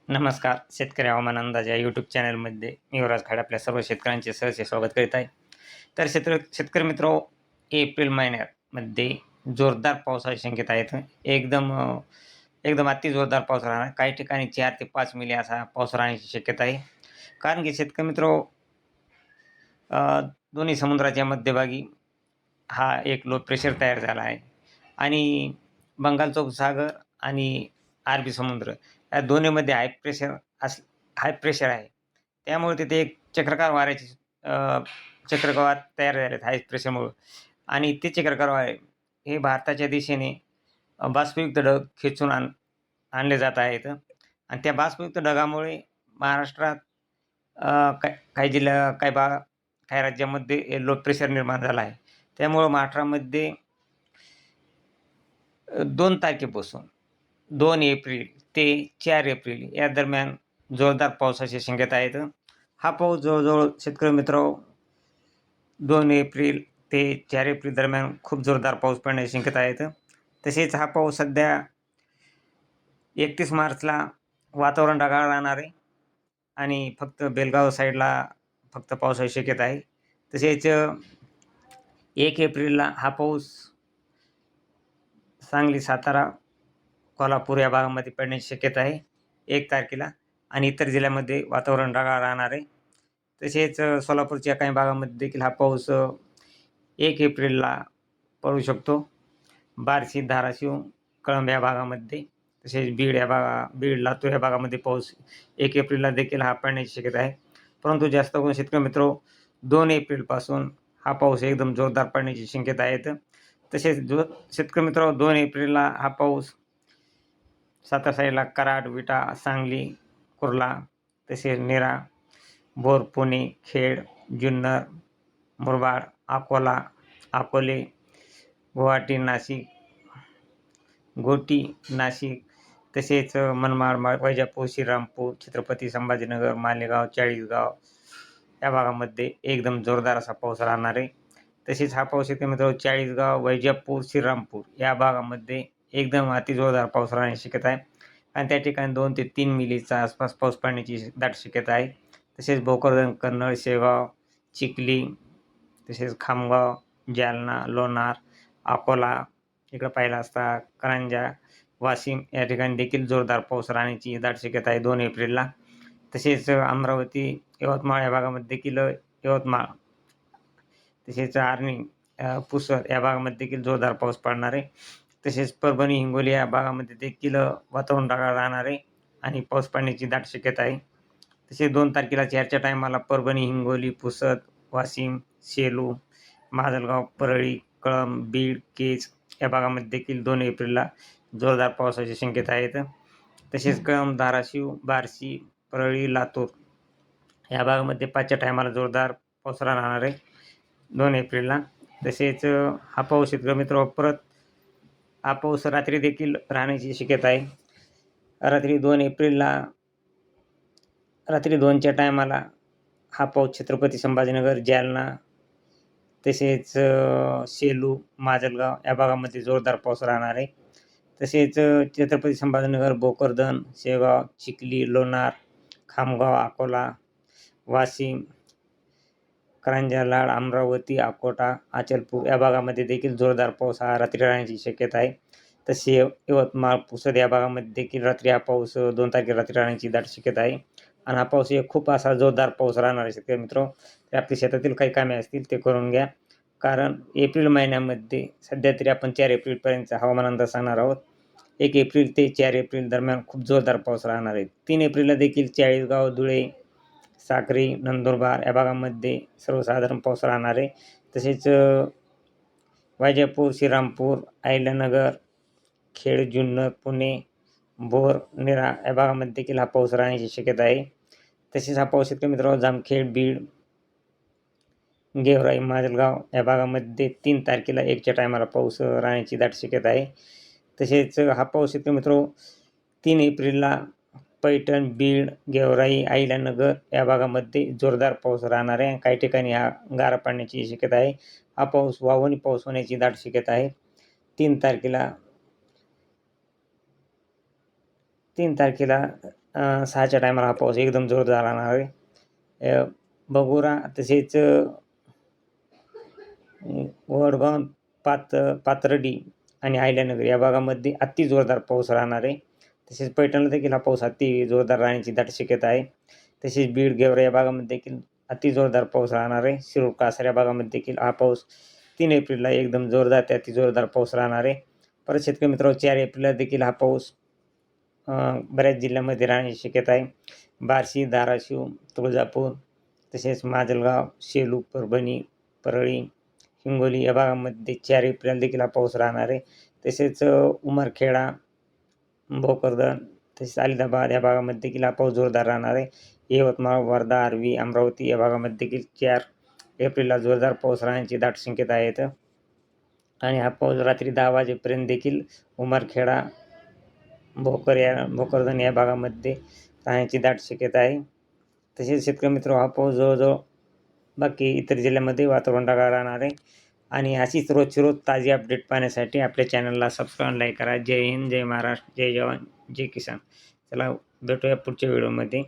नमस्कार. शेतकरी हवामान अंदाज या यूट्यूब चॅनलमध्ये मी युवराज खाडे आपल्या सर्व शेतकऱ्यांचे सहर्ष स्वागत करीत आहे. तर शेतकरी मित्रो, एप्रिल महिन्यामध्ये जोरदार पावसाची शक्यता आहे. एकदम अति जोरदार पाऊस राहणार. काही ठिकाणी 4 ते 5 मिली असा पाऊस राहण्याची शक्यता आहे. कारण की शेतकरी मित्रो, दोन्ही समुद्राच्या मध्यभागी हा एक लो प्रेशर तयार झाला आहे आणि बंगालचा उपसागर आणि अरबी समुद्र या दोन्हीमध्ये हाय प्रेशर आहे. त्यामुळे तिथे एक चक्रवात तयार झाले आहेत हाय प्रेशरमुळं आणि ते चक्राकार वारे हे भारताच्या दिशेने बाष्पयुक्त ढग खेचून आणले जात आहेत आणि त्या बाष्पयुक्त ढगामुळे महाराष्ट्रात काही जिल्हा काही राज्यामध्ये लो प्रेशर निर्माण झाला आहे. त्यामुळं महाराष्ट्रामध्ये 2 तारखेपासून 2 एप्रिल ते 4 एप्रिल या दरम्यान जोरदार पावसाची शक्यता आहेत. हा पाऊस जवळ-जवळ शेतकरी मित्रांनो 2 एप्रिल ते 4 एप्रिल दरम्यान खूप जोरदार पाऊस पडण्याची शक्यता आहेत. तसेच हा पाऊस सध्या 31 मार्चला वातावरण ढगाळ राहणार आहे आणि फक्त बेलगाव साईडला फक्त पावसाची शक्यता आहे. तसेच 1 एप्रिलला हा पाऊस सांगली, सातारा, कोल्हापूर या भागामध्ये पडण्याची शक्यता आहे 1 तारखेला आणि इतर जिल्ह्यामध्ये वातावरण ढगाळ राहणार आहे. तसेच सोलापूरच्या काही भागामध्ये देखील हा पाऊस 1 एप्रिलला पडू शकतो. बार्शी, धाराशिव, कळंब या भागामध्ये तसेच बीड, लातूर या भागामध्ये पाऊस 1 एप्रिलला देखील हा पडण्याची शक्यता आहे. परंतु जास्त करून शेतकरी मित्रो 2 एप्रिलपासून हा पाऊस एकदम जोरदार पडण्याची शक्यता आहे. तसेच शेतकरी मित्रांनो 2 एप्रिलला हा पाऊस सातारा साईडला कराड, विटा, सांगली, कुर्ला तसेच नीरा, बोर, पुणे, खेड, जुन्नर, मुरबाड, अकोला, अकोले, गुवाहाटी, नाशिक, घोटी, नाशिक तसेच मनमाड, वैजापूर, श्रीरामपूर, छत्रपती संभाजीनगर, मालेगाव, चाळीसगाव या भागामध्ये एकदम जोरदार असा पाऊस राहणार आहे. तसेच हा पाऊस शेतकरी मित्रांनो चाळीसगाव, वैजापूर, श्रीरामपूर या भागामध्ये एकदम अति जोरदार पाऊस राहण्याची शक्यता आहे आणि त्या ठिकाणी 2 ते 3 मिलीचा आसपास पाऊस पडण्याची दाट शक्यता आहे. तसेच भोकरदन, कन्नड, शेगाव, चिखली तसेच खामगाव, जालना, लोणार, अकोला इकडं पाहिलं असता कारंजा, वाशिम या ठिकाणी देखील जोरदार पाऊस राहण्याची दाट शक्यता आहे 2 एप्रिलला. तसेच अमरावती, यवतमाळ या भागामध्ये देखील यवतमाळ तसेच आर्णी, पुसद या भागामध्ये देखील जोरदार पाऊस पडणार आहे. तसेच परभणी, हिंगोली या भागामध्ये देखील वातावरण ढगाळ राहणार आहे आणि पाऊस पडण्याची दाट शक्यता आहे. तसेच 2 तारखेला 4च्या टायमाला परभणी, हिंगोली, पुसद, वाशिम, सेलू, माजलगाव, परळी, कळंब, बीड, केज या भागामध्ये देखील 2 एप्रिलला जोरदार पावसाची शक्यता आहेत. तसेच कळंब, धाराशिव, बार्शी, परळी, लातूर या भागामध्ये 5च्या टायमाला जोरदार पाऊस राहणार आहे 2 एप्रिलला. तसेच हा पाऊस शेतकरी मित्रांनो परत हा पाऊस रात्री देखील राहण्याची शक्यता आहे. रात्री 2 एप्रिलला रात्री 2च्या टायमाला हा पाऊस छत्रपती संभाजीनगर, जालना तसेच सेलू, माजलगाव या भागामध्ये जोरदार पाऊस राहणार आहे. तसेच छत्रपती संभाजीनगर, भोकरदन, शेगाव, चिखली, लोणार, खामगाव, अकोला, वाशिम, कारंजा, लाड, अमरावती, अकोटा, अचलपूर या भागामध्ये देखील जोरदार पाऊस हा रात्री राहण्याची शक्यता आहे. तसे यवतमाळ, पुसद या भागामध्ये देखील रात्री हा पाऊस 2 तारखेला रात्री राहण्याची दाट शक्यता आहे आणि हा पाऊस खूप असा जोरदार पाऊस राहणार आहे शेतकरी मित्रांनो. तर आपल्या शेतातील काही कामे असतील ते करून घ्या. कारण एप्रिल महिन्यामध्ये सध्या तरी आपण 4 एप्रिलपर्यंतचा हवामान अंदाज सांगणार आहोत. 1 एप्रिल ते 4 एप्रिल दरम्यान खूप जोरदार पाऊस राहणार आहे. 3 एप्रिलला देखील चाळीसगाव, धुळे, साक्री, नंदुरबार या भागामध्ये सर्वसाधारण पाऊस राहणार आहे. तसेच वैजापूर, श्रीरामपूर, अहिल्यानगर, खेड, जुन्नर, पुणे, भोर, नीरा या भागामध्ये देखील हा पाऊस राहण्याची शक्यता आहे. तसेच हा पाऊस शेतकरी मित्रांनो जामखेड, बीड, गेवराई, माजलगाव या भागामध्ये 3 तारखेला 1च्या टायमाला पाऊस राहण्याची दाट शक्यता आहे. तसेच हा पाऊस शेतकरी मित्रांनो 3 एप्रिलला पैठण, बीड, गेवराई, अहिल्यानगर या भागामध्ये जोरदार पाऊस राहणार आहे. काही ठिकाणी हा गारा पडण्याची शक्यता आहे. हा पाऊस वावणी पाऊस होण्याची दाट शक्यता आहे. 3 तारखेला 6च्या टायमाला हा पाऊस एकदम जोरदार राहणार आहे. बगुरा तसेच वडगाव, पाथर्डी आणि अहिल्यानगर या भागामध्ये अति जोरदार पाऊस राहणार आहे. तसेच पैठणला देखील हा पाऊस अति जोरदार राहण्याची दाट शक्यता आहे. तसेच बीड, गेवरा या भागामध्ये देखील अति जोरदार पाऊस राहणार आहे. शिरूर, कासार या भागामध्ये देखील हा पाऊस 3 एप्रिलला एकदम जोरदार ते अति जोरदार पाऊस राहणार आहे. परत शेतकरी मित्रांनो 4 एप्रिलला देखील हा पाऊस बऱ्याच जिल्ह्यामध्ये राहण्याची शक्यता आहे. बार्शी, धाराशिव, तुळजापूर तसेच माजलगाव, सेलू, परभणी, परळी, हिंगोली या भागामध्ये 4 एप्रिलला देखील हा पाऊस राहणार आहे. तसेच उमरखेडा, भोकरदन तसेच अलिदाबाद या भागामध्ये देखील हा पाऊस जोरदार राहणार आहे. यवतमाळ, वर्धा, आर्वी, अमरावती या भागामध्ये देखील 4 एप्रिलला जोरदार पाऊस राहण्याची दाट शक्यता आहेत. आणि हा पाऊस रात्री 10 वाजेपर्यंत देखील उमरखेडा, भोकरदन या भागामध्ये राहण्याची दाट शक्यता आहे. तसेच शेतकरी मित्र हा पाऊस जवळजवळ बाकी इतर जिल्ह्यामध्ये वातावरण ढगाळ राहणार आहे. आणि अशीच रोजची रोज ताजी अपडेट पाहण्यासाठी आपल्या चॅनलला सबस्क्राईब, लाईक करा. जय हिंद, जय महाराष्ट्र, जय जवान, जय किसान. चला भेटूया पुढच्या व्हिडिओमध्ये.